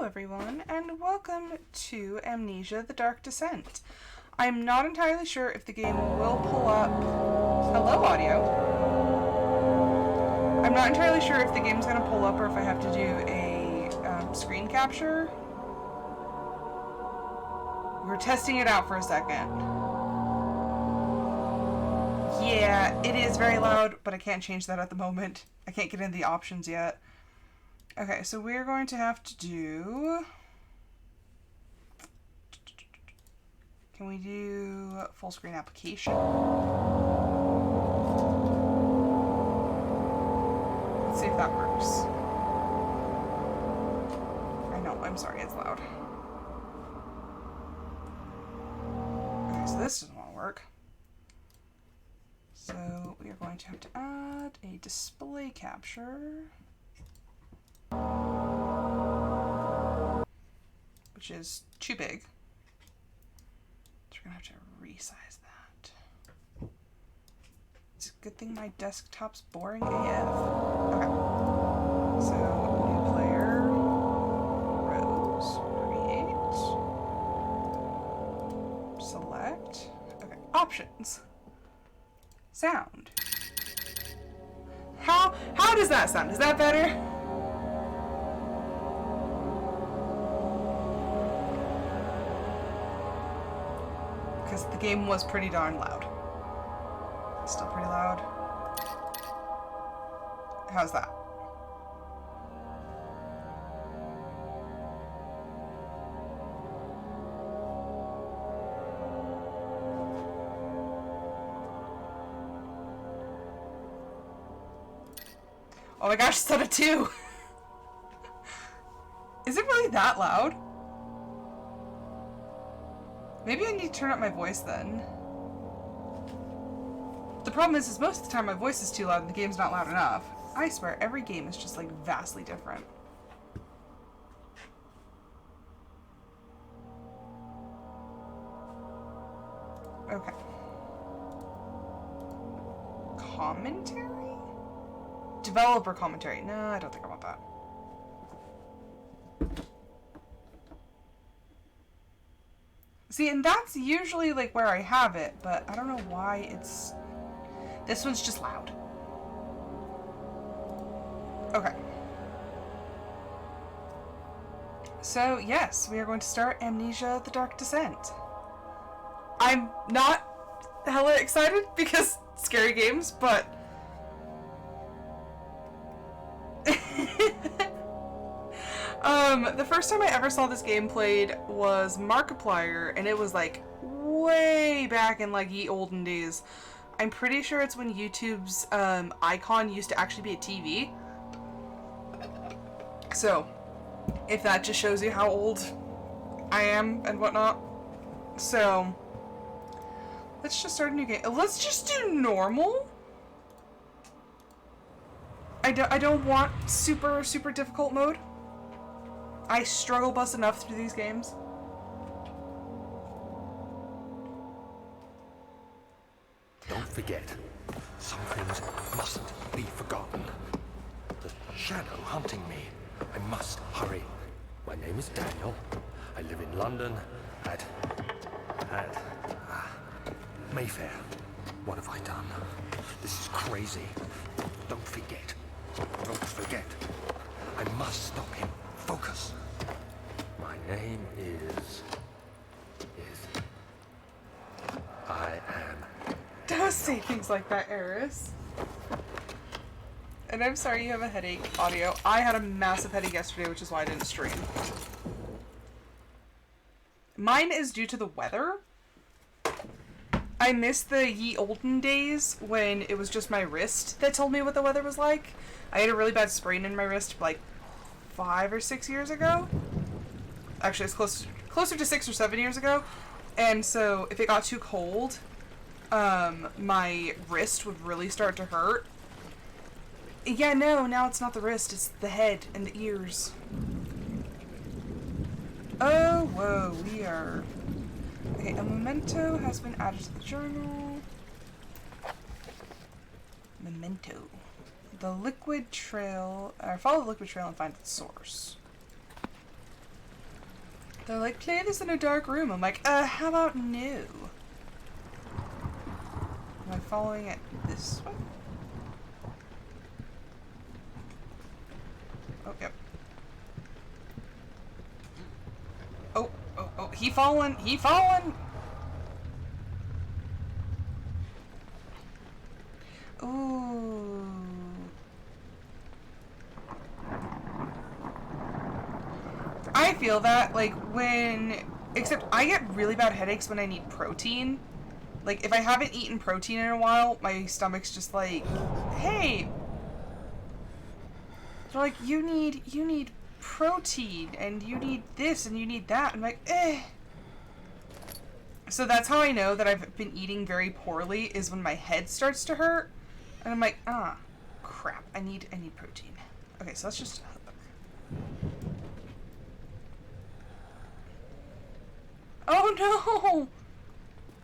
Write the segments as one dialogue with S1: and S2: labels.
S1: everyone, and welcome to Amnesia: The Dark Descent. I'm not entirely sure if the game will pull up... Hello, audio. I'm not entirely sure if the game's going to pull up or if I have to do a screen capture. We're testing it out for a second. Yeah, it is very loud, but I can't change that at the moment. I can't get into the options yet. Okay, so we're going to have to do... Can we do full screen application? Let's see if that works. I know, I'm sorry, it's loud. Okay, so this doesn't want to work. So we are going to have to add a display capture, which is too big. So we're going to have to resize that. It's a good thing my desktop's boring AF. Okay. So, new player, rows, create, select, okay, options, sound. How does that sound? Is that better? Because the game was pretty darn loud. Still pretty loud. How's that? Oh my gosh, it's at a 2! Is it really that loud? Maybe I need to turn up my voice then. The problem is most of the time my voice is too loud and the game's not loud enough. I swear, every game is just like vastly different. Okay. Commentary? Developer commentary. No, I don't think I want that. See, and that's usually like where I have it, but I don't know why it's... This one's just loud. Okay. So, yes, we are going to start Amnesia: The Dark Descent. I'm not hella excited because scary games, but... The first time I ever saw this game played was Markiplier, and it was like way back in like ye olden days. I'm pretty sure it's when YouTube's icon used to actually be a TV. So, if that just shows you how old I am and whatnot. So, let's just start a new game. Let's just do normal. I don't want super difficult mode. I struggle bust enough through these games.
S2: Don't forget, some things mustn't be forgotten. The shadow hunting me. I must hurry. My name is Daniel. I live in London at Mayfair. What have I done? This is crazy. Don't forget. Don't forget. I must stop him. Focus. My name is... I am...
S1: Don't say things like that, Eris. And I'm sorry you have a headache, audio. I had a massive headache yesterday, which is why I didn't stream. Mine is due to the weather. I miss the ye olden days when it was just my wrist that told me what the weather was like. I had a really bad sprain in my wrist like 5 or 6 years ago. Actually, it's closer to 6 or 7 years ago. And so if it got too cold, my wrist would really start to hurt. Yeah, no, now it's not the wrist, it's the head and the ears. Oh, whoa, we are... Okay, a memento has been added to the journal. Memento. The liquid trail, or follow the liquid trail and find its source. They're like, play this in a dark room. I'm like, how about no? Am I following it this way? Oh, yep. Oh, oh, oh, he fallen! He fallen! Ooh. I feel that, like, except I get really bad headaches when I need protein. Like, if I haven't eaten protein in a while, my stomach's just like, hey! They're like, you need protein, and you need this, and you need that. I'm like, eh. So that's how I know that I've been eating very poorly, is when my head starts to hurt. And I'm like, crap, I need protein. Okay, so let's just... Oh no!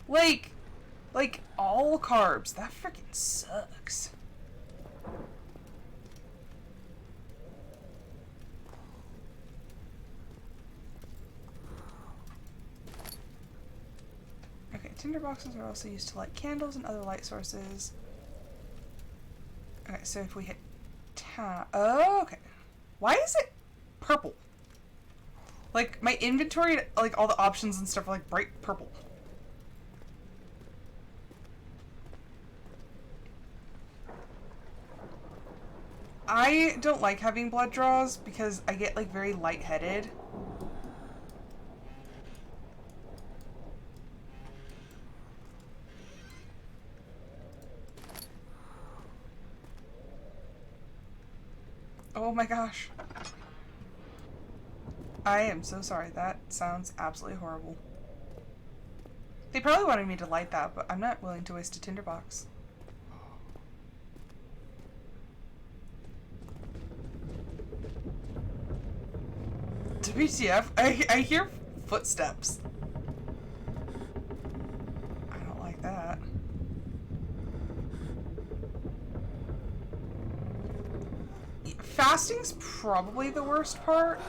S1: Like all carbs. That freaking sucks. Okay, tinder boxes are also used to light candles and other light sources. Okay, so if we hit tab... Oh, okay. Why is it purple? Like, my inventory, like, all the options and stuff are, like, bright purple. I don't like having blood draws because I get, like, very lightheaded. Oh my gosh. I am so sorry. That sounds absolutely horrible. They probably wanted me to light that, but I'm not willing to waste a tinderbox. WTF? I hear footsteps. I don't like that. Fasting's probably the worst part.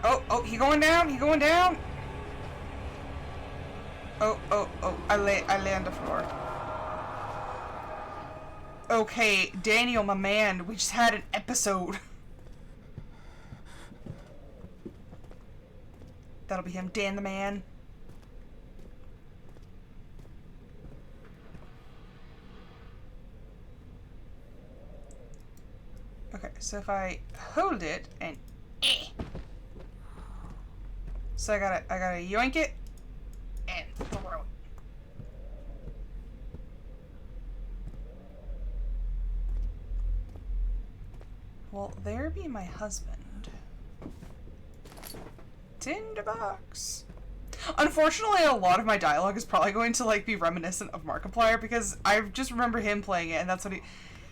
S1: Oh, he going down, he going down. Oh, I lay on the floor. Okay, Daniel, my man, we just had an episode. That'll be him, Dan the man. Okay, so if I hold it and so I gotta yoink it and throw it. Well, there be my husband. Tinderbox. Unfortunately, a lot of my dialogue is probably going to like be reminiscent of Markiplier because I just remember him playing it, and that's what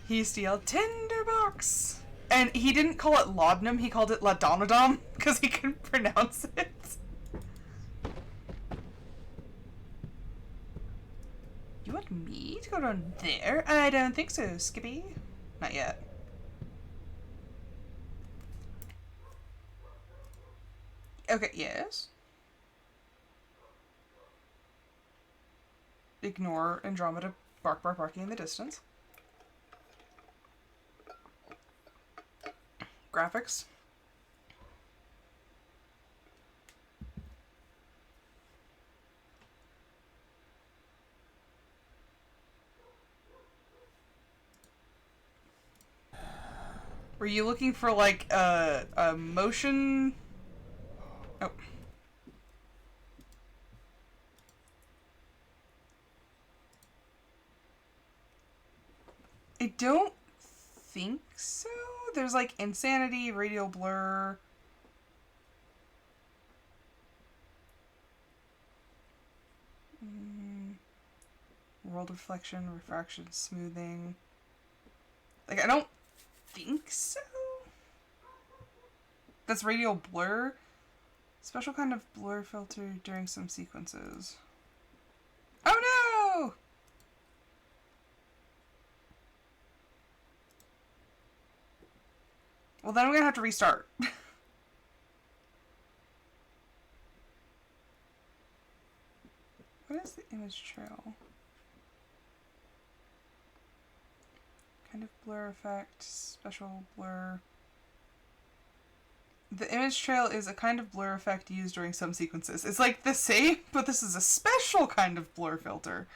S1: he used to yell, Tinderbox. And he didn't call it laudanum, he called it ladonadom because he couldn't pronounce it. You want me to go down there? I don't think so, Skippy. Not yet. Okay, yes. Ignore Andromeda barking in the distance. Graphics. Were you looking for like a motion? Oh. I don't think so. There's like insanity, radial blur. World reflection, refraction, smoothing. Like, I don't think so. That's radial blur. Special kind of blur filter during some sequences. Oh no! Well, then I'm gonna have to restart. What is the image trail? Kind of blur effect, special blur. The image trail is a kind of blur effect used during some sequences. It's like the same, but this is a special kind of blur filter.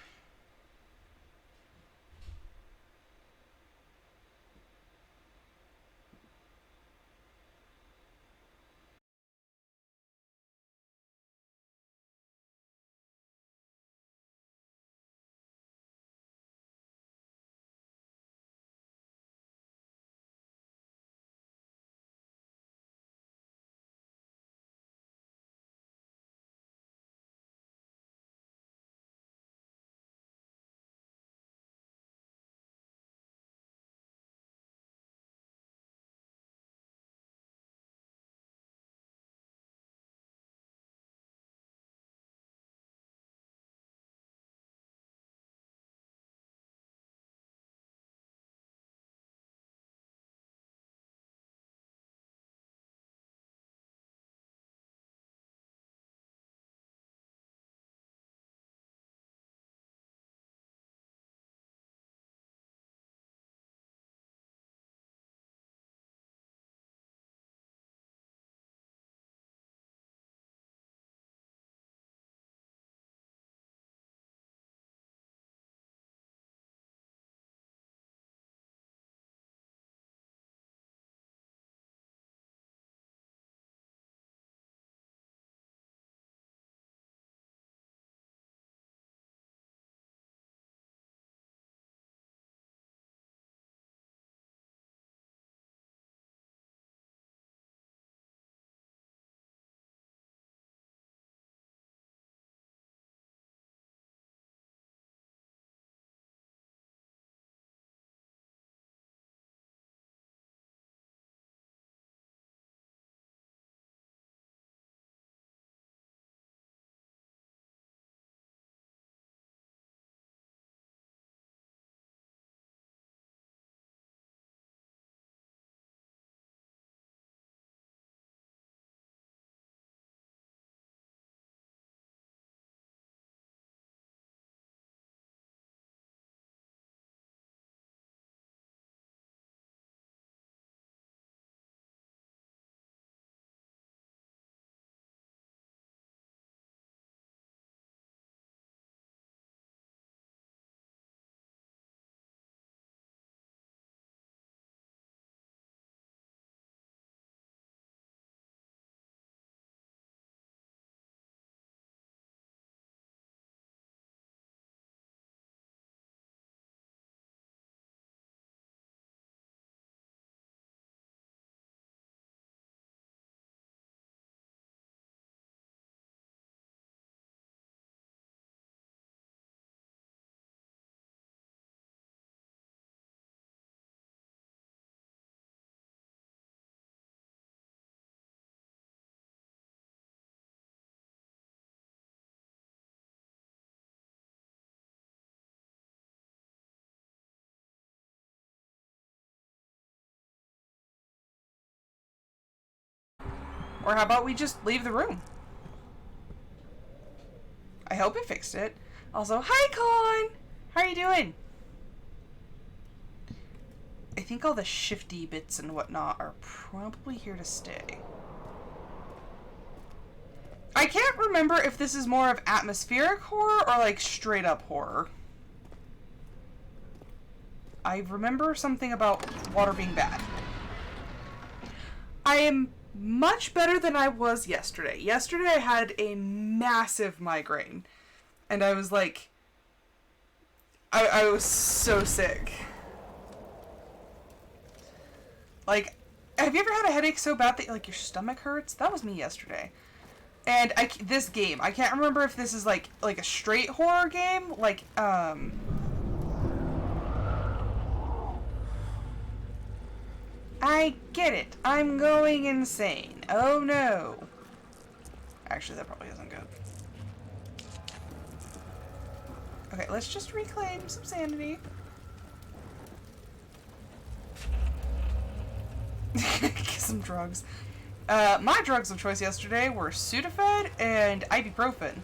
S1: Or how about we just leave the room? I hope it fixed it. Also, hi Con! How are you doing? I think all the shifty bits and whatnot are probably here to stay. I can't remember if this is more of atmospheric horror or like straight up horror. I remember something about water being bad. I am much better than I was yesterday. Yesterday I had a massive migraine. And I was like... I was so sick. Like, have you ever had a headache so bad that like your stomach hurts? That was me yesterday. And this game, I can't remember if this is like a straight horror game, like I get it. I'm going insane. Oh no. Actually, that probably isn't good. Okay, let's just reclaim some sanity. Get some drugs. My drugs of choice yesterday were Sudafed and ibuprofen.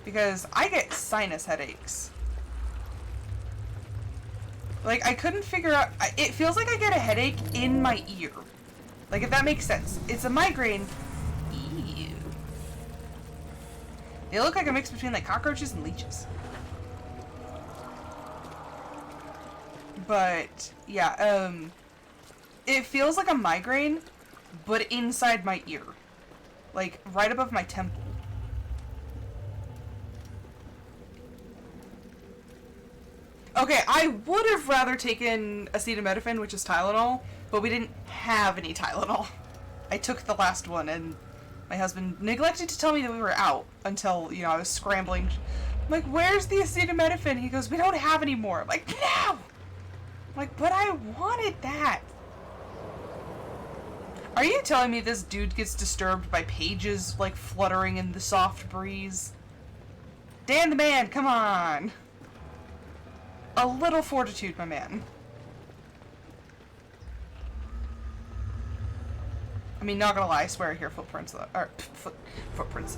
S1: because I get sinus headaches. Like, I couldn't figure out... It feels like I get a headache in my ear. Like, if that makes sense. It's a migraine. Ew. They look like a mix between, like, cockroaches and leeches. But, yeah, it feels like a migraine, but inside my ear. Like, right above my temple. Okay, I would have rather taken acetaminophen, which is Tylenol, but we didn't have any Tylenol. I took the last one, and my husband neglected to tell me that we were out until, you know, I was scrambling. I'm like, where's the acetaminophen? He goes, we don't have any more. I'm like, no! I'm like, but I wanted that. Are you telling me this dude gets disturbed by pages, like, fluttering in the soft breeze? Dan the man, come on! A little fortitude, my man. I mean, not gonna lie, I swear I hear footprints, though. Or, footprints.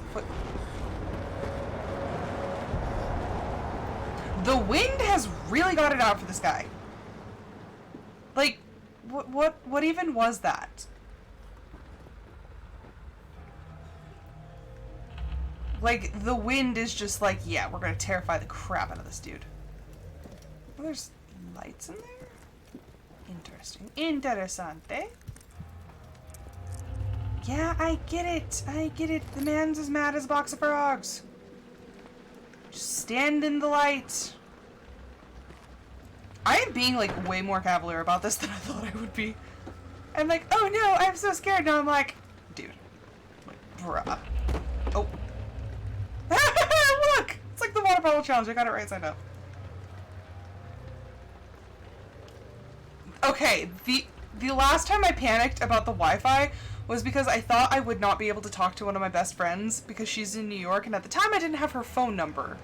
S1: The wind has really got it out for this guy. Like, what even was that? Like, the wind is just like, yeah, we're gonna terrify the crap out of this dude. Oh, there's lights in there? Interesting. Interessante. Yeah, I get it. I get it. The man's as mad as a box of frogs. Just stand in the light. I am being, like, way more cavalier about this than I thought I would be. I'm like, oh no, I'm so scared. Now I'm like, dude. Like, bruh. Oh. Look! It's like the water bottle challenge. I got it right side up. Okay, the last time I panicked about the Wi-Fi was because I thought I would not be able to talk to one of my best friends because she's in New York, and at the time I didn't have her phone number.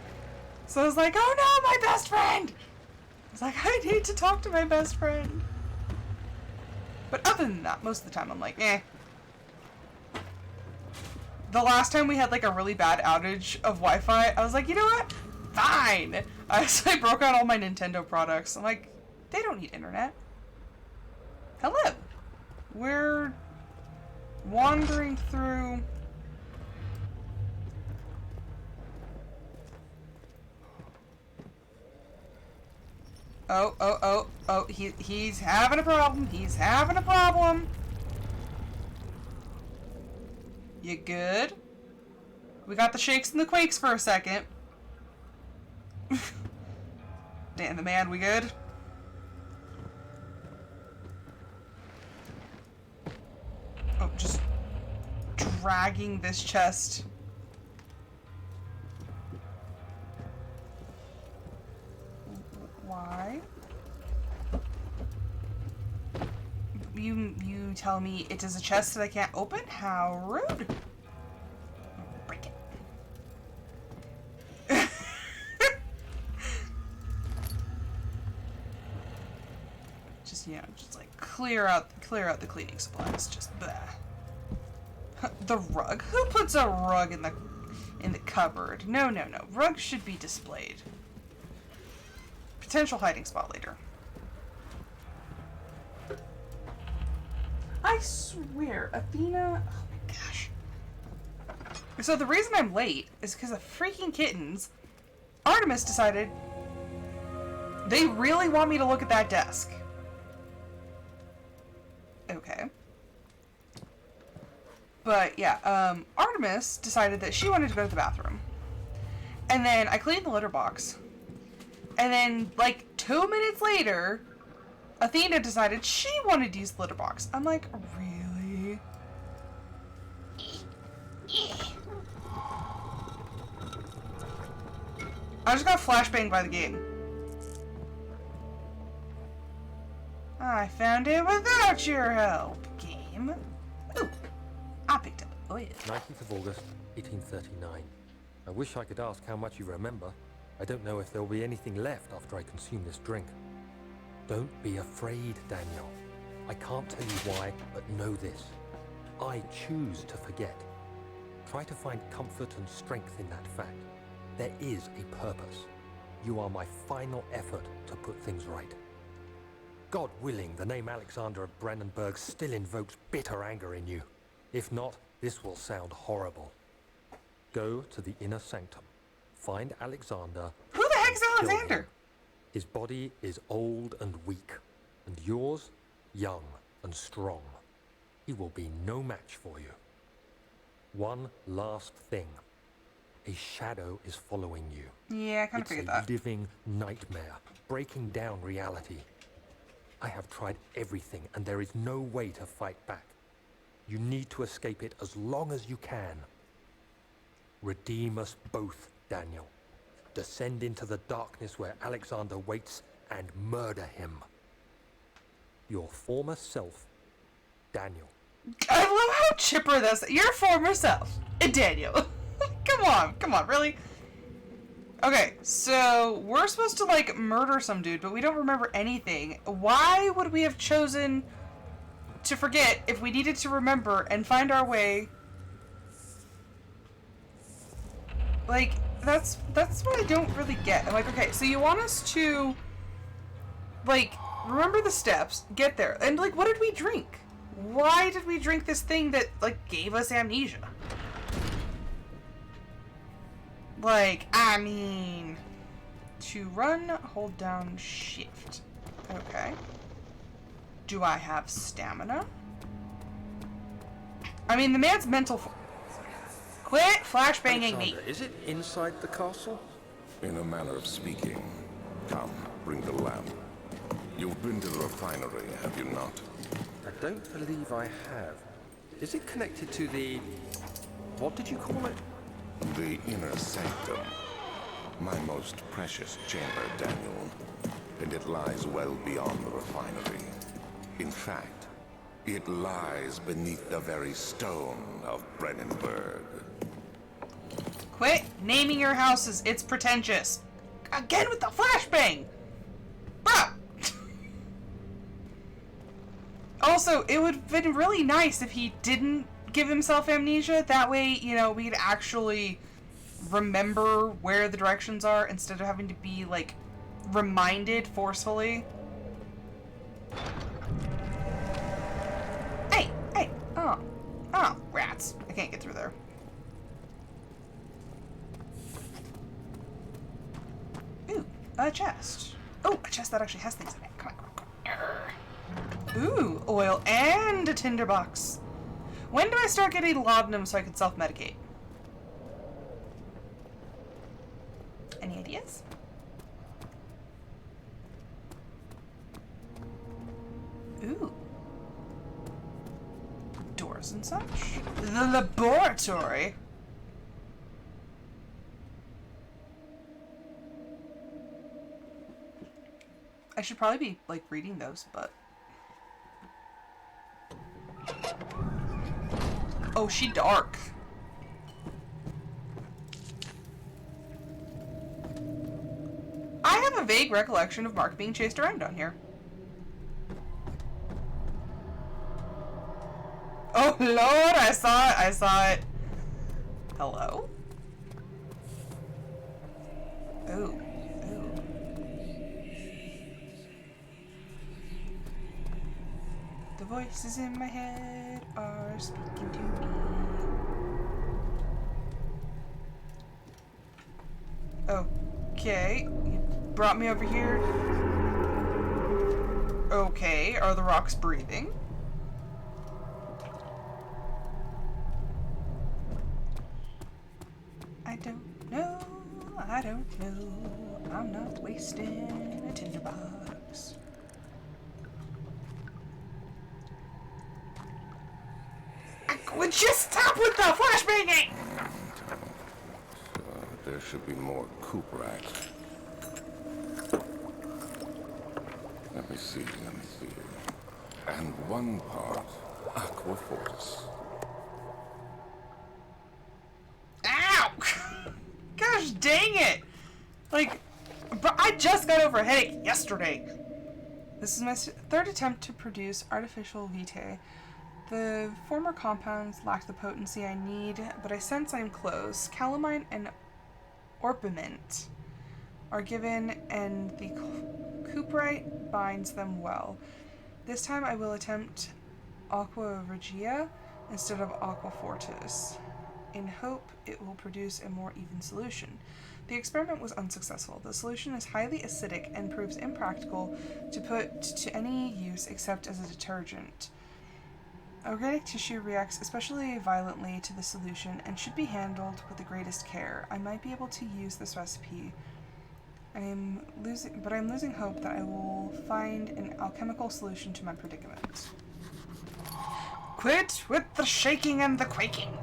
S1: So I was like, oh no, my best friend! I was like, I need to talk to my best friend. But other than that, most of the time I'm like, eh. The last time we had like a really bad outage of Wi-Fi, I was like, you know what? Fine! So I broke out all my Nintendo products. I'm like, they don't need internet. Hello! We're wandering through... Oh, he's having a problem. He's having a problem. You good? We got the shakes and the quakes for a second. Dan the man, we good? Oh, just dragging this chest. Why? You tell me it is a chest that I can't open? How rude. Break it. Just, you know, just like clear out the cleaning supplies. Just bleh. The rug? Who puts a rug in the cupboard? No. Rugs should be displayed. Potential hiding spot later. I swear, Athena... Oh my gosh. So the reason I'm late is because of freaking kittens. Artemis decided they really want me to look at that desk. Okay. But yeah, Artemis decided that she wanted to go to the bathroom. And then I cleaned the litter box. And then, like, 2 minutes later, Athena decided she wanted to use the litter box. I'm like, really? I just got flashbanged by the game. I found it without your help, game. Ooh, I picked up oil.
S2: 19th of August, 1839. I wish I could ask how much you remember. I don't know if there will be anything left after I consume this drink. Don't be afraid, Daniel. I can't tell you why, but know this. I choose to forget. Try to find comfort and strength in that fact. There is a purpose. You are my final effort to put things right. God willing, the name Alexander of Brandenburg still invokes bitter anger in you. If not, this will sound horrible. Go to the inner sanctum. Find Alexander.
S1: Who the heck's
S2: and kill
S1: Alexander?
S2: him. His body is old and weak, and yours, young and strong. He will be no match for you. One last thing. A shadow is following you.
S1: Yeah, I kind of figured that.
S2: It's a living nightmare, breaking down reality. I have tried everything, and there is no way to fight back. You need to escape it as long as you can. Redeem us both, Daniel. Descend into the darkness where Alexander waits and murder him. Your former self, Daniel.
S1: I love how chipper this. Your former self, Daniel. Come on, really? Okay, so we're supposed to, like, murder some dude, but we don't remember anything. Why would we have chosen to forget if we needed to remember and find our way? Like, that's what I don't really get. I'm like, okay, so you want us to, like, remember the steps, get there, and, like, what did we drink? Why did we drink this thing that, like, gave us amnesia? Like, I mean, to run, hold down shift. Okay. Do I have stamina? I mean, the man's mental. Quit flashbanging me.
S2: Is it inside the castle?
S3: In a manner of speaking. Come, bring the lamp. You've been to the refinery, have you not?
S2: I don't believe I have. Is it connected to the... what did you call it?
S3: The inner sanctum. My most precious chamber, Daniel. And it lies well beyond the refinery. In fact, it lies beneath the very stone of Brandenburg.
S1: Quit naming your houses. It's pretentious. Again with the flashbang. Bruh. Also, it would have been really nice if he didn't give himself amnesia. That way, you know, we could actually remember where the directions are instead of having to be, like, reminded forcefully. Hey! Oh, rats. I can't get through there. Ooh, a chest. Oh, a chest that actually has things in it. Come on. Ooh, oil and a tinderbox. When do I start getting laudanum so I can self-medicate? Any ideas? Ooh. Doors and such. The laboratory. I should probably be, like, reading those, but... Oh, she dark. I have a vague recollection of Mark being chased around down here. Oh Lord, I saw it. Hello? Ooh. The voices in my head are speaking to me. Okay, you brought me over here. Okay, are the rocks breathing? I don't know. I'm not wasting a tinderbox. Would you stop with the flashbanging?
S3: There should be more coop racks. Let me see. And one part aqua fortis.
S1: Ow! Gosh dang it! Like, but I just got over a headache yesterday. This is my third attempt to produce artificial vitae. The former compounds lack the potency I need, but I sense I'm close. Calamine and orpiment are given, and the cuprite binds them well. This time I will attempt aqua regia instead of aqua fortis, in hope it will produce a more even solution. The experiment was unsuccessful. The solution is highly acidic and proves impractical to put to any use except as a detergent. Organic tissue reacts especially violently to the solution and should be handled with the greatest care. I might be able to use this recipe. I'm losing hope that I will find an alchemical solution to my predicament. Quit with the shaking and the quaking.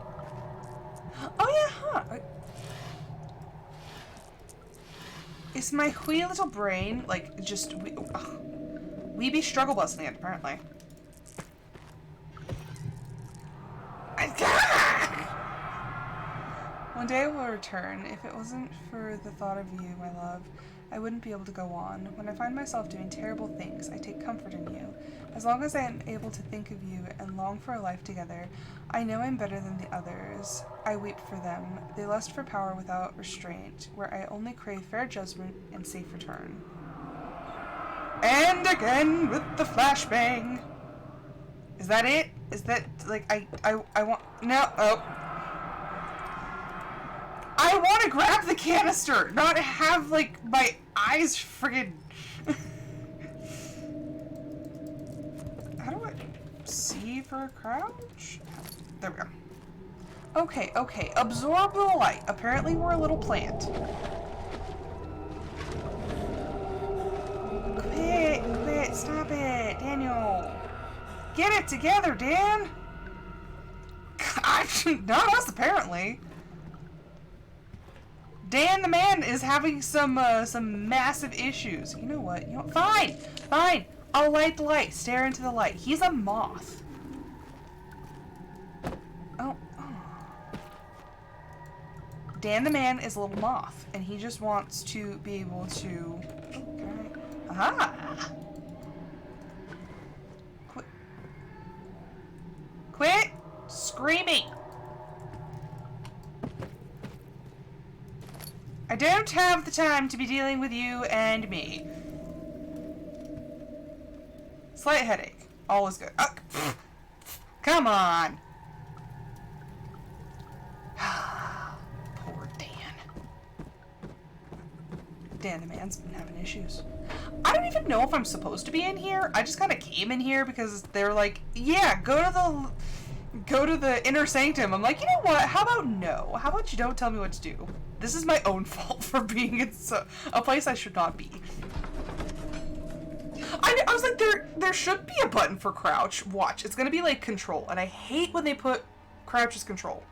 S1: Oh yeah, huh? Is my wee little brain like just we be struggle busting it apparently? One day I will return. If it wasn't for the thought of you, my love, I wouldn't be able to go on. When I find myself doing terrible things, I take comfort in you. As long as I am able to think of you and long for a life together, I know I'm better than the others. I weep for them. They lust for power without restraint, where I only crave fair judgment and safe return. And again with the flashbang. Is that it? Is that like I want no I want to grab the canister, not have like my eyes friggin'. How do I see for a crouch? There we go. Okay, okay. Absorb the light. Apparently we're a little plant. Quit, stop it, Daniel. Get it together, Dan. Not us, apparently. Dan the man is having some massive issues. You know what? Fine. I'll light the light. Stare into the light. He's a moth. Oh. Dan the man is a little moth, and he just wants to be able to. Okay. Aha! Quit screaming. I don't have the time to be dealing with you and me. Slight headache. All is good. Come on. Poor Dan. Dan the man's been having issues. I don't even know if I'm supposed to be in here. I just kind of came in here because they're like, yeah, go to the inner sanctum. I'm like, you know what? How about no? How about you don't tell me what to do? This is my own fault for being in a place I should not be. I was like, there should be a button for crouch. Watch, it's gonna be like control, and I hate when they put crouch as control.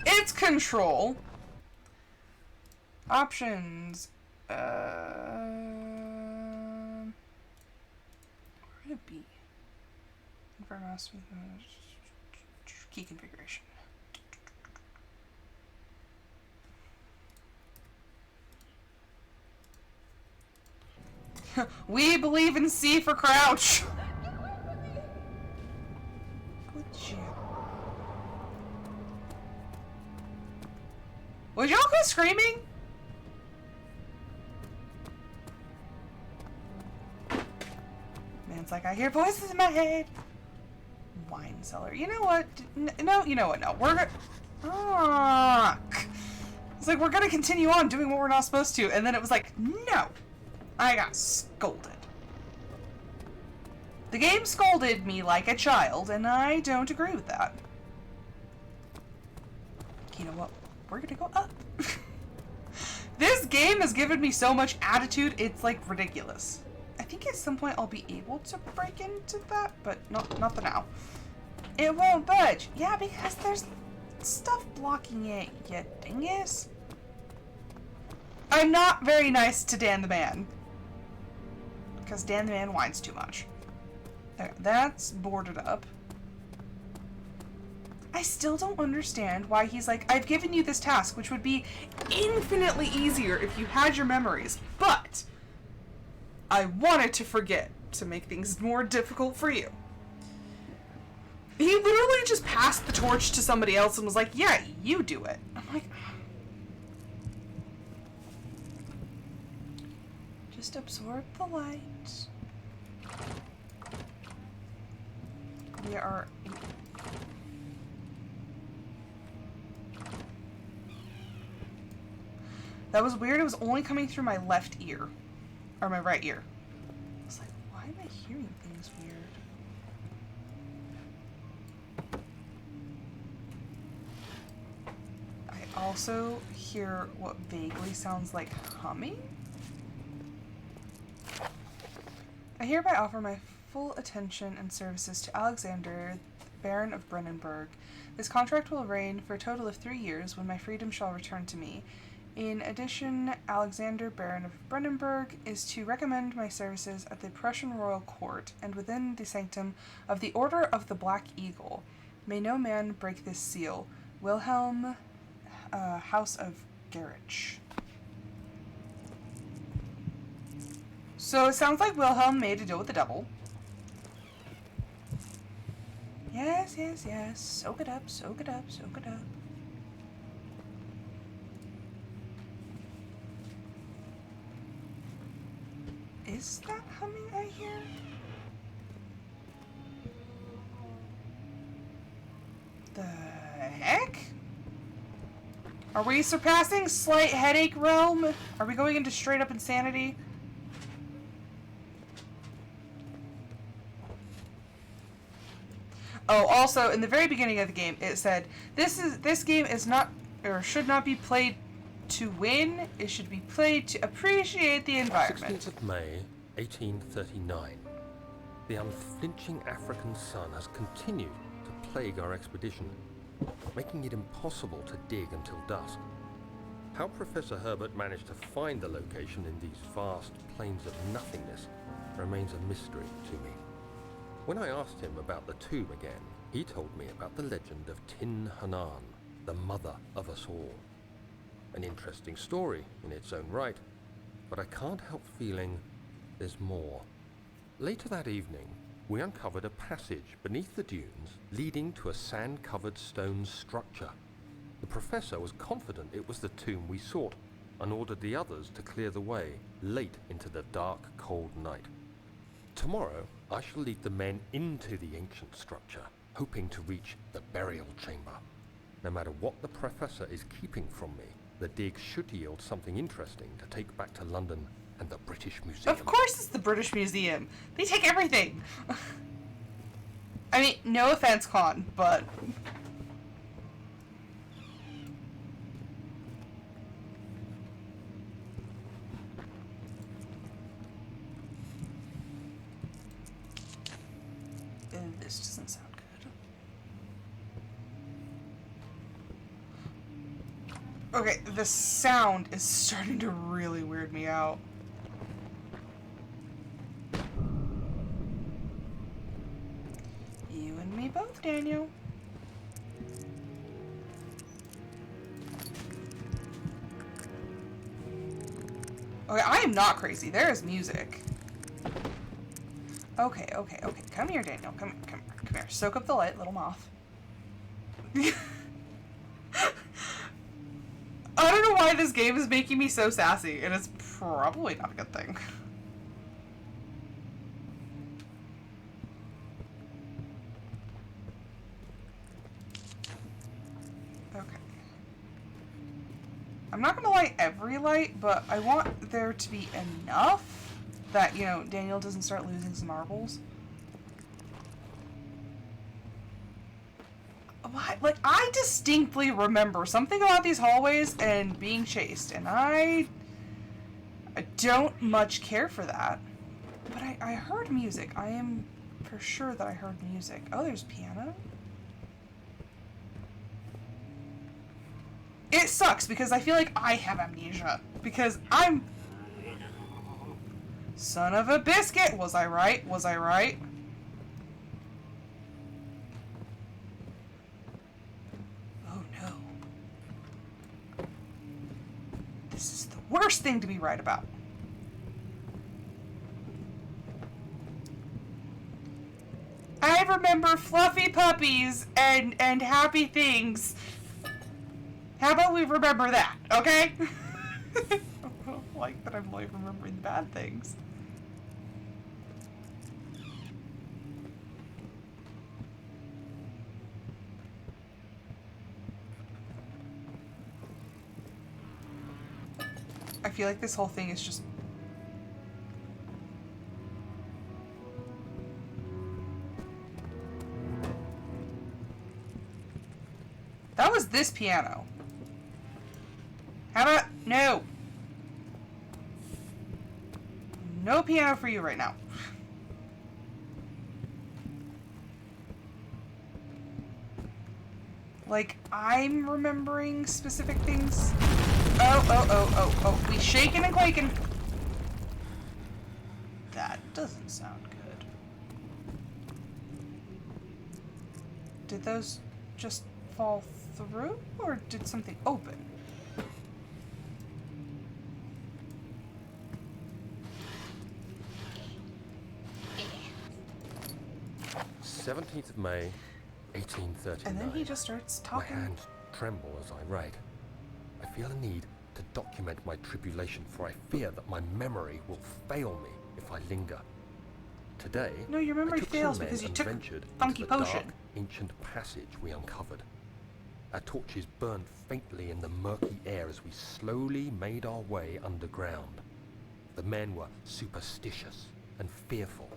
S1: It's control. Options. Where would it be? For mouse with key configuration. We believe in C for crouch. Good job. Would y'all quit screaming? Man's like, I hear voices in my head. Wine cellar. You know what? No, you know what? No, we're gonna. It's like we're gonna continue on doing what we're not supposed to, and then it was like, no, I got scolded. The game scolded me like a child, and I don't agree with that. You know what? We're gonna go up. This game has given me so much attitude, it's like ridiculous. I think at some point I'll be able to break into that, but not for now. It won't budge. Yeah, because there's stuff blocking it, you dingus. I'm not very nice to Dan the man. Because Dan the man whines too much. Okay, that's boarded up. I still don't understand why he's like, I've given you this task, which would be infinitely easier if you had your memories, but I wanted to forget to make things more difficult for you. He literally just passed the torch to somebody else and was like, yeah, you do it. I'm like, just absorb the light. We are... That was weird. It was only coming through my left ear. Or my right ear. I was like, why am I hearing things weird? I also hear what vaguely sounds like humming. I hereby offer my full attention and services to Alexander, Baron of Brennenburg. This contract will reign for a total of 3 years, when my freedom shall return to me. In addition, Alexander, Baron of Brennenburg, is to recommend my services at the Prussian royal court and within the sanctum of the Order of the Black Eagle. May no man break this seal. Wilhelm, House of Gerich. So it sounds like Wilhelm made a deal with the devil. Yes, yes, yes. Soak it up, soak it up, soak it up. Is that humming I hear? The heck? Are we surpassing slight headache realm? Are we going into straight up insanity? Oh, also, in the very beginning of the game, it said, this game is not, or should not be played to win. It should be played to appreciate the environment.
S2: 16th of May, 1839. The unflinching African sun has continued to plague our expedition, making it impossible to dig until dusk. How Professor Herbert managed to find the location in these vast plains of nothingness remains a mystery to me. When I asked him about the tomb again, he told me about the legend of Tin Hanan, the mother of us all. An interesting story in its own right, but I can't help feeling there's more. Later that evening, we uncovered a passage beneath the dunes leading to a sand-covered stone structure. The professor was confident it was the tomb we sought and ordered the others to clear the way late into the dark, cold night. Tomorrow, I shall lead the men into the ancient structure, hoping to reach the burial chamber. No matter what the professor is keeping from me, the dig should yield something interesting to take back to London and the British Museum.
S1: Of course it's the British Museum. They take everything. I mean, no offense, Con, but... This doesn't sound good. Okay, the sound is starting to really weird me out. You and me both, Daniel. Okay, I am not crazy. There is music. Okay. Come here, Daniel. Come here. Soak up the light, little moth. I don't know why this game is making me so sassy, and it's probably not a good thing. Okay. I'm not gonna light every light, but I want there to be enough that, you know, Daniel doesn't start losing some marbles. What? Like, I distinctly remember something about these hallways and being chased, and I don't much care for that. But I heard music. I am for sure that I heard music. Oh, there's piano? It sucks because I feel like I have amnesia. Because I'm... Son of a biscuit! Was I right? Was I right? This is the worst thing to be right about. I I remember fluffy puppies and happy things. How about we remember that, okay? I don't like that I'm like remembering the bad things. I feel like this whole thing is just... That was this piano. How about... No. No piano for you right now. Like, I'm remembering specific things. Oh. We shaking and quaking. That doesn't sound good. Did those just fall through? Or did something open?
S2: 17th of May, 1839.
S1: And then he just starts talking.
S2: My hands tremble as I write. I feel a need to document my tribulation, for I fear that my memory will fail me if I linger. Today,
S1: No, your memory
S2: I took
S1: fails
S2: some men
S1: because you
S2: and
S1: took
S2: ventured
S1: funky
S2: into the
S1: potion.
S2: dark, ancient passage we uncovered. Our torches burned faintly in the murky air as we slowly made our way underground. The men were superstitious and fearful.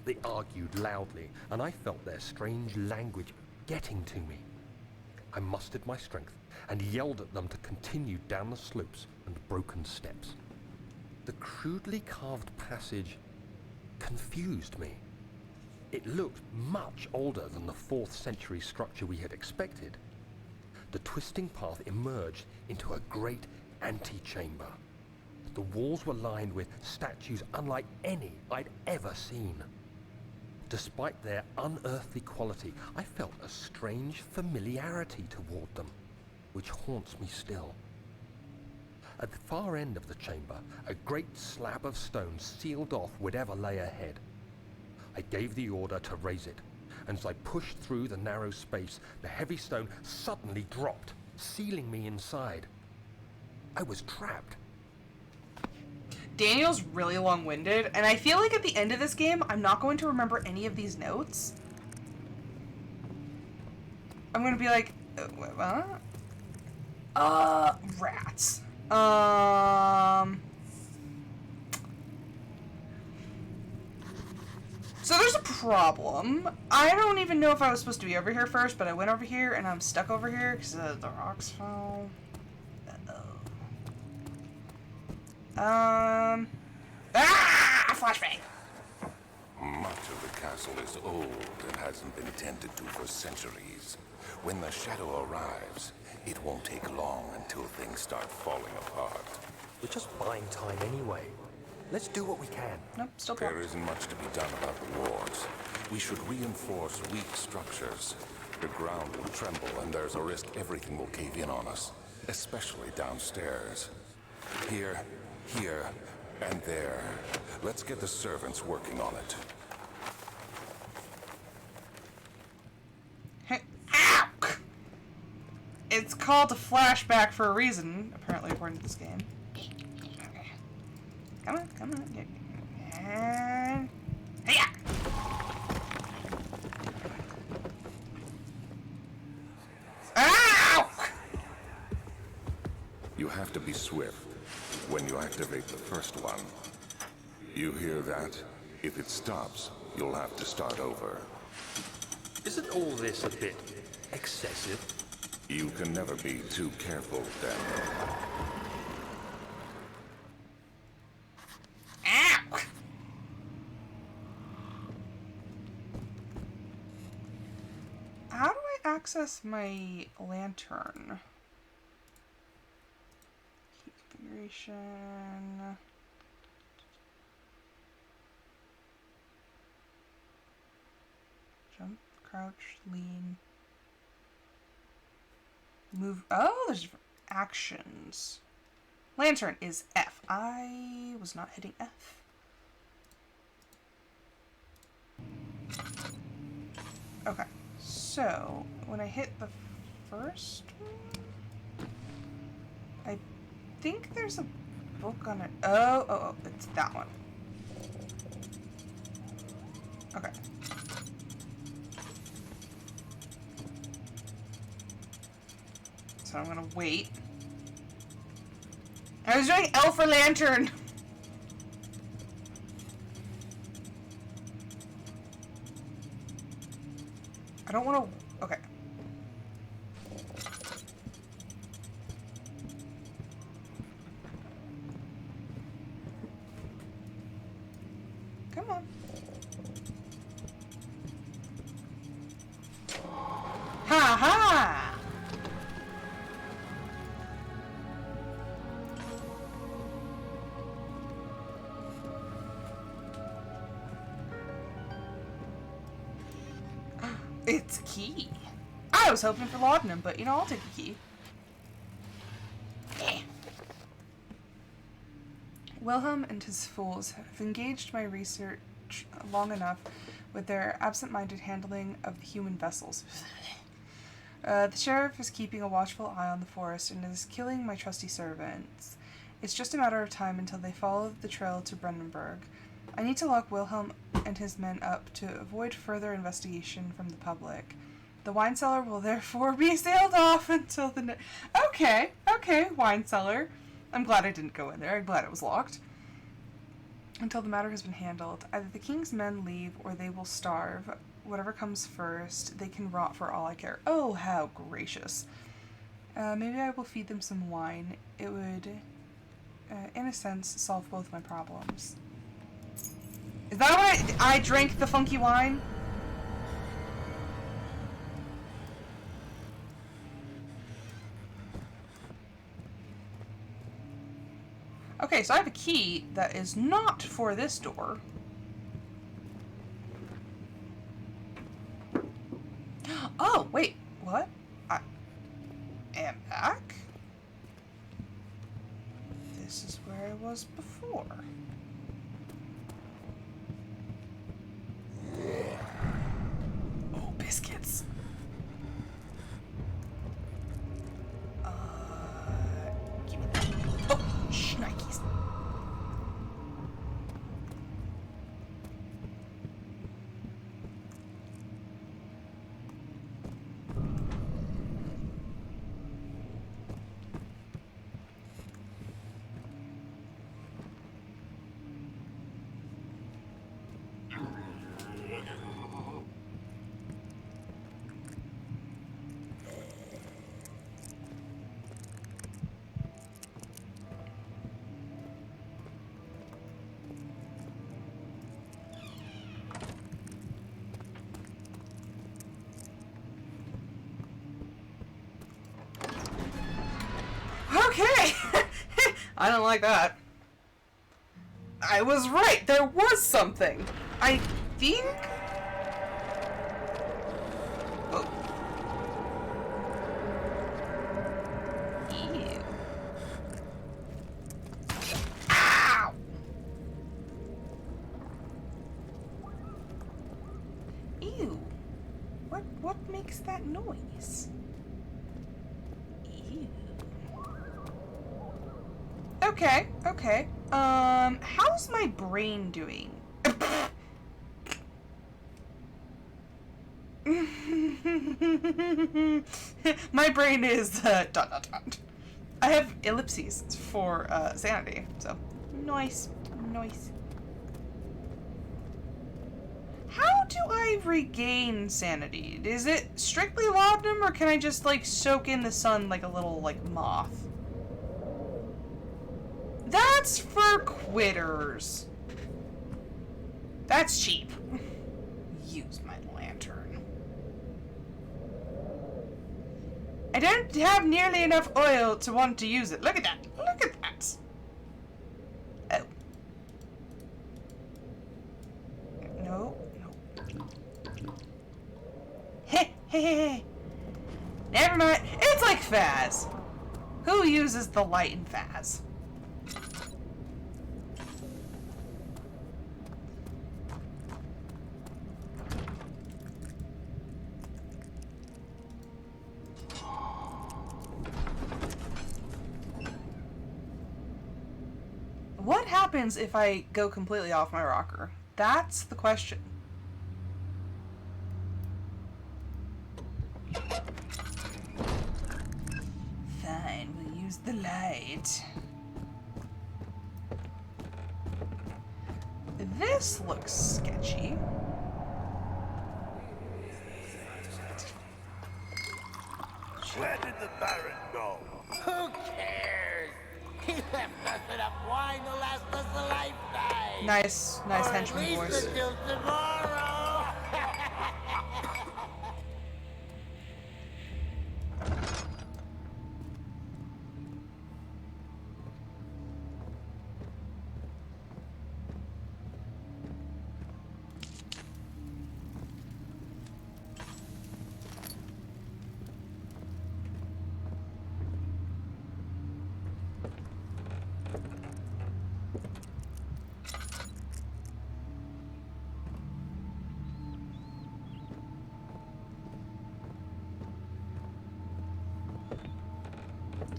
S2: They argued loudly, and I felt their strange language getting to me. I mustered my strength and yelled at them to continue down the slopes and broken steps. The crudely carved passage confused me. It looked much older than the 4th century structure we had expected. The twisting path emerged into a great antechamber. The walls were lined with statues unlike any I'd ever seen. Despite their unearthly quality, I felt a strange familiarity toward them, which haunts me still. At the far end of the chamber, a great slab of stone sealed off whatever lay ahead. I gave the order to raise it, and as I pushed through the narrow space, the heavy stone suddenly dropped, sealing me inside. I was trapped.
S1: Daniel's really long-winded, and I feel like at the end of this game, I'm not going to remember any of these notes. I'm going to be like, what? Rats. So there's a problem. I don't even know if I was supposed to be over here first, but I went over here, and I'm stuck over here because the rocks fell. Flashbang!
S3: Much of the castle is old and hasn't been tended to for centuries. When the shadow arrives, it won't take long until things start falling apart.
S2: We're just buying time anyway. Let's do what we can.
S1: Nope, still
S3: There
S1: blocked.
S3: isn't much to be done about the walls. We should reinforce weak structures. The ground will tremble and there's a risk everything will cave in on us, especially downstairs. Here, and there. Let's get the servants working on it.
S1: Ow! It's called a flashback for a reason, apparently, according to this game. Okay. Come on. And... Hey-ya! Ow!
S3: You have to be swift when you activate the first one. You hear that? If it stops, you'll have to start over.
S2: Isn't all this a bit excessive?
S3: You can never be too careful, Daniel.
S1: Ow! How do I access my lantern? Key configuration. Jump, crouch, lean. Move. Oh, there's different actions. Lantern is F. I was not hitting F. Okay, so when I hit the first one, I think there's a book on it. Oh, it's that one. Okay. So I'm gonna wait. I was doing L for lantern. I don't want to. Okay. Come on. Ha ha! It's a key. I was hoping for laudanum, but you know, I'll take the key. Yeah. Wilhelm and his fools have engaged my research long enough with their absent-minded handling of the human vessels. The sheriff is keeping a watchful eye on the forest and is killing my trusty servants. It's just a matter of time until they follow the trail to Brandenburg. I need to lock Wilhelm and his men up to avoid further investigation from the public. The wine cellar will therefore be sealed off until the Okay, wine cellar. I'm glad I didn't go in there. I'm glad it was locked. Until the matter has been handled. Either the king's men leave or they will starve. Whatever comes first, they can rot for all I care. Oh, how gracious. Maybe I will feed them some wine. It would, in a sense, solve both my problems. Is that why I drank the funky wine? Okay, so I have a key that is not for this door. Oh, wait, what? I am back? This is where I was before. Oh, biscuits. Give me that. Oh, shnikes. Okay! I don't like that. I was right. There was something. I think... Oh. Ew. Ow! Ew. What makes that noise? Ew. Okay, okay. How's my brain doing? My brain is, ... I have ellipses for, sanity, so. Nice. Nice. How do I regain sanity? Is it strictly laudanum, or can I just, like, soak in the sun like a little, like, moth? That's for quitters. That's cheap. Use my lantern. I don't have nearly enough oil to want to use it. Look at that. Look at that. Oh. No. Hey. Never mind. It's like Faz. Who uses the light in Faz? happens if I go completely off my rocker? That's the question. Fine, we'll use the light. This looks sketchy.
S4: Where did the Baron go?
S5: Who cares? He left us enough wine to last us a lifetime.
S1: Nice
S5: Or at
S1: henchman
S5: least
S1: voice.
S5: until tomorrow.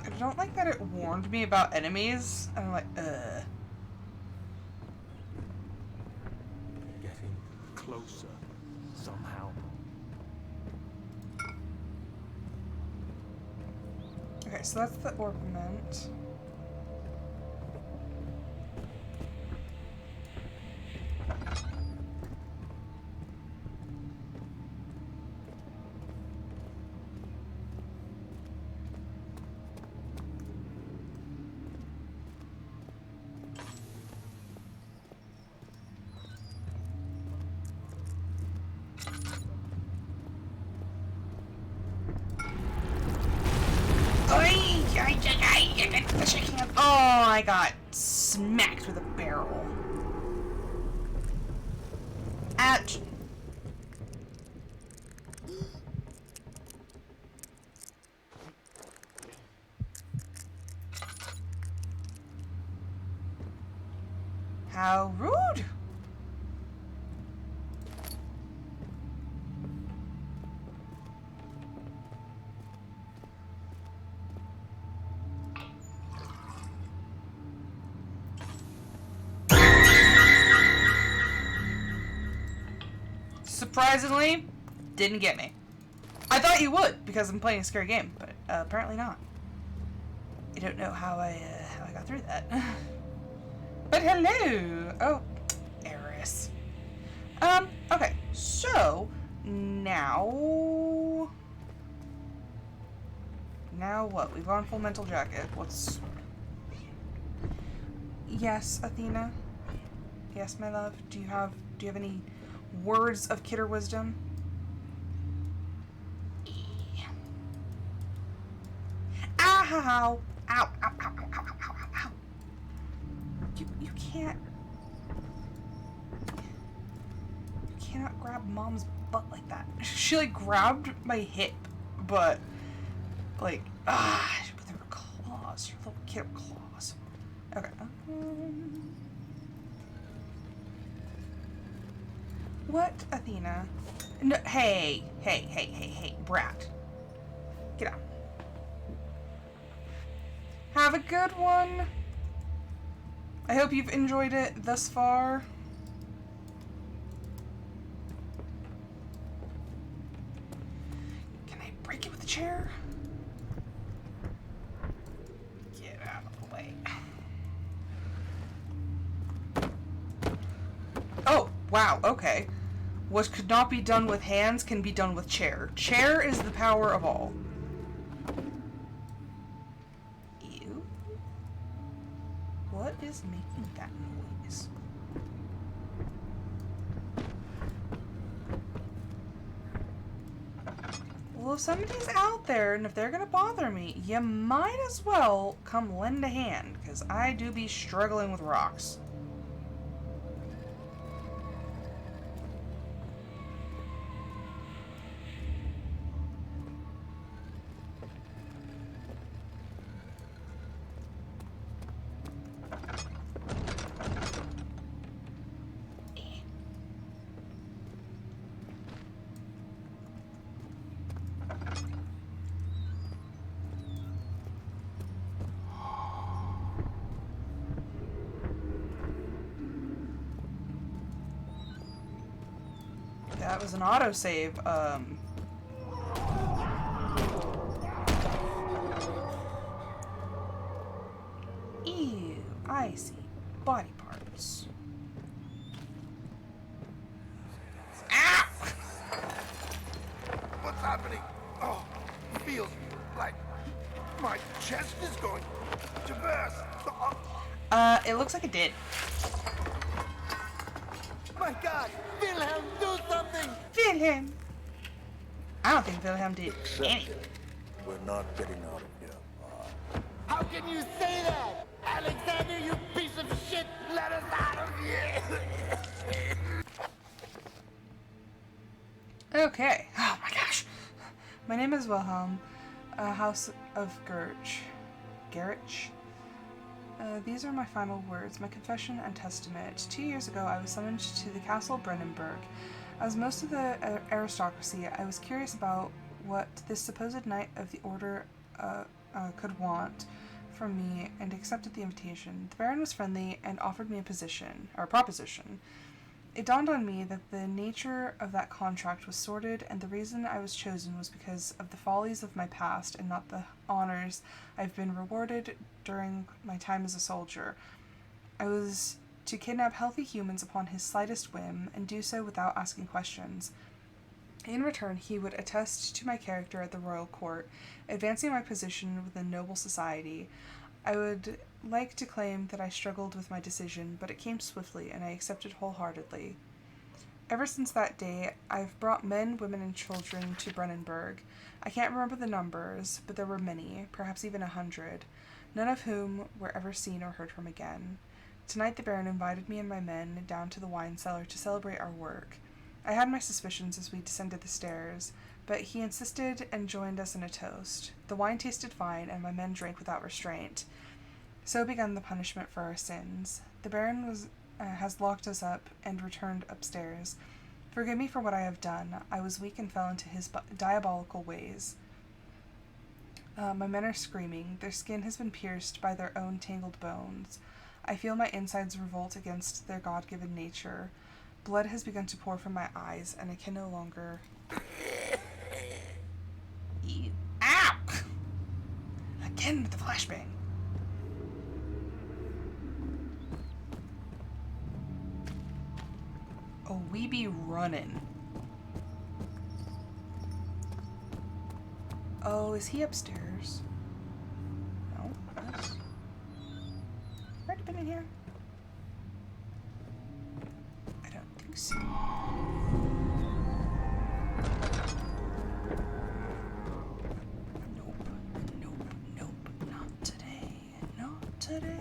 S1: I don't like that it warned me about enemies. I'm like,
S2: Getting closer, somehow.
S1: Okay, so that's the ornament. Oh, I got smacked with a barrel. Ouch. How rude. Surprisingly, didn't get me. I thought you would because I'm playing a scary game, but apparently not. I don't know how I got through that. But hello. Oh, Eris. Okay. So now what? We've gone full mental jacket. What's? Yes, Athena. Yes, my love. Do you have any words of kidder wisdom? Ow! Ow! Ow! Ow! Ow! Ow! Ow! Ow! You can't. You cannot grab Mom's butt like that. She like grabbed my hip, but like with her claws, her little kidder claws. Okay. What, Athena? No, hey, brat. Get out. Have a good one. I hope you've enjoyed it thus far. Can I break it with the chair? Get out of the way. Oh, wow, okay. What could not be done with hands can be done with chair. Chair is the power of all. Ew. What is making that noise? Well, if somebody's out there and if they're gonna bother me, you might as well come lend a hand, because I do be struggling with rocks. that was an autosave. Ew, I see. Body parts. Ah!
S4: What's happening? Oh, feels like my chest is going to burst. Oh,
S1: It looks like it did.
S5: My God, Wilhelm, do something!
S1: Wilhelm! I don't think Wilhelm did anything.
S4: we're not getting out of here.
S5: How can you say that? Alexander, you piece of shit! Let us out of here!
S1: Okay. Oh my gosh. My name is Wilhelm, House of Gerich. These are my final words, my confession and testament. 2 years ago, I was summoned to the castle Brennenburg. As most of the aristocracy, I was curious about what this supposed knight of the order could want from me, and accepted the invitation. The Baron was friendly and offered me a proposition. It dawned on me that the nature of that contract was sordid, and the reason I was chosen was because of the follies of my past and not the honors I've been rewarded during my time as a soldier. I was to kidnap healthy humans upon his slightest whim, and do so without asking questions. In return, he would attest to my character at the royal court, advancing my position within noble society. I would like to claim that I struggled with my decision, but it came swiftly, and I accepted wholeheartedly. Ever since that day, I've brought men, women, and children to Brennenburg. I can't remember the numbers, but there were many, perhaps even 100, none of whom were ever seen or heard from again. Tonight the Baron invited me and my men down to the wine cellar to celebrate our work. I had my suspicions as we descended the stairs, but he insisted and joined us in a toast. The wine tasted fine, and my men drank without restraint. So began the punishment for our sins. The Baron has locked us up and returned upstairs. Forgive me for what I have done. I was weak and fell into his diabolical ways. My men are screaming. Their skin has been pierced by their own tangled bones. I feel my insides revolt against their God-given nature. Blood has begun to pour from my eyes, and I can no longer... Ew. Ow! Again with the flashbang. Oh, we be running. Oh, is he upstairs? No. Yes. Already been in here? I don't think so. Nope, not today. Not today.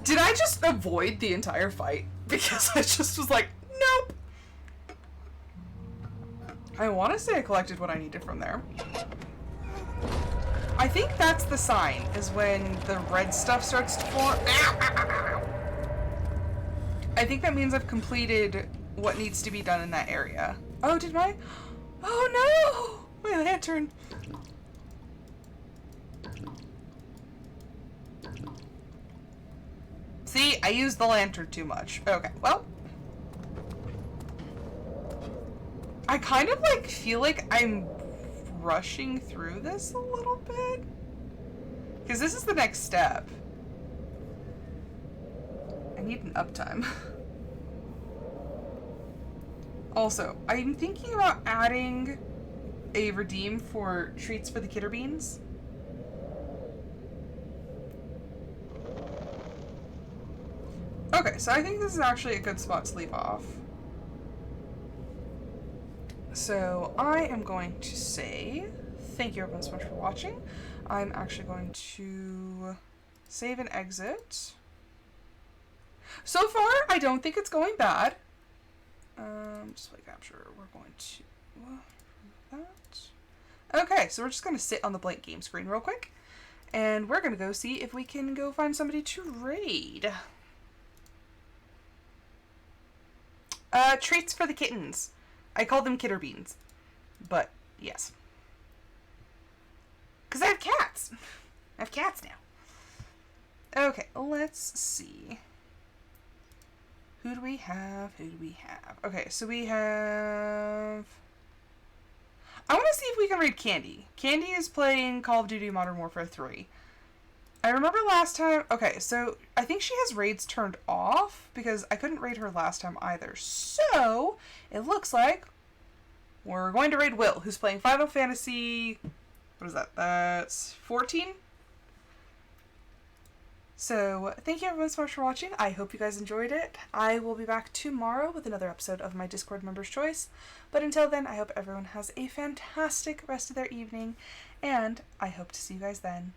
S1: Did I just avoid the entire fight? Because I just was like, nope. I want to say I collected what I needed from there. I think that's the sign, is when the red stuff starts to form. I think that means I've completed what needs to be done in that area. Oh, did my... Oh no! My lantern. See, I used the lantern too much. Okay, well. I kind of like feel like I'm rushing through this a little bit. Because this is the next step. I need an uptime. Also, I'm thinking about adding a redeem for treats for the kidder beans. Okay, so I think this is actually a good spot to leave off. So I am going to say thank you everyone so much for watching. I'm actually going to save and exit. So far, I don't think it's going bad. Display capture, we're going to that. Okay, so we're just going to sit on the blank game screen real quick. And we're going to go see if we can go find somebody to raid. Treats for the kittens. I call them kidder beans. But, yes. Because I have cats. I have cats now. Okay, let's see Who do we have? Okay, so we have... I want to see if we can raid Candy. Candy is playing Call of Duty Modern Warfare 3. I remember last time... Okay, so I think she has raids turned off because I couldn't raid her last time either. So, it looks like we're going to raid Will, who's playing Final Fantasy... What is that? That's 14? So, thank you everyone so much for watching. I hope you guys enjoyed it. I will be back tomorrow with another episode of my Discord Members' Choice. But until then, I hope everyone has a fantastic rest of their evening, and I hope to see you guys then.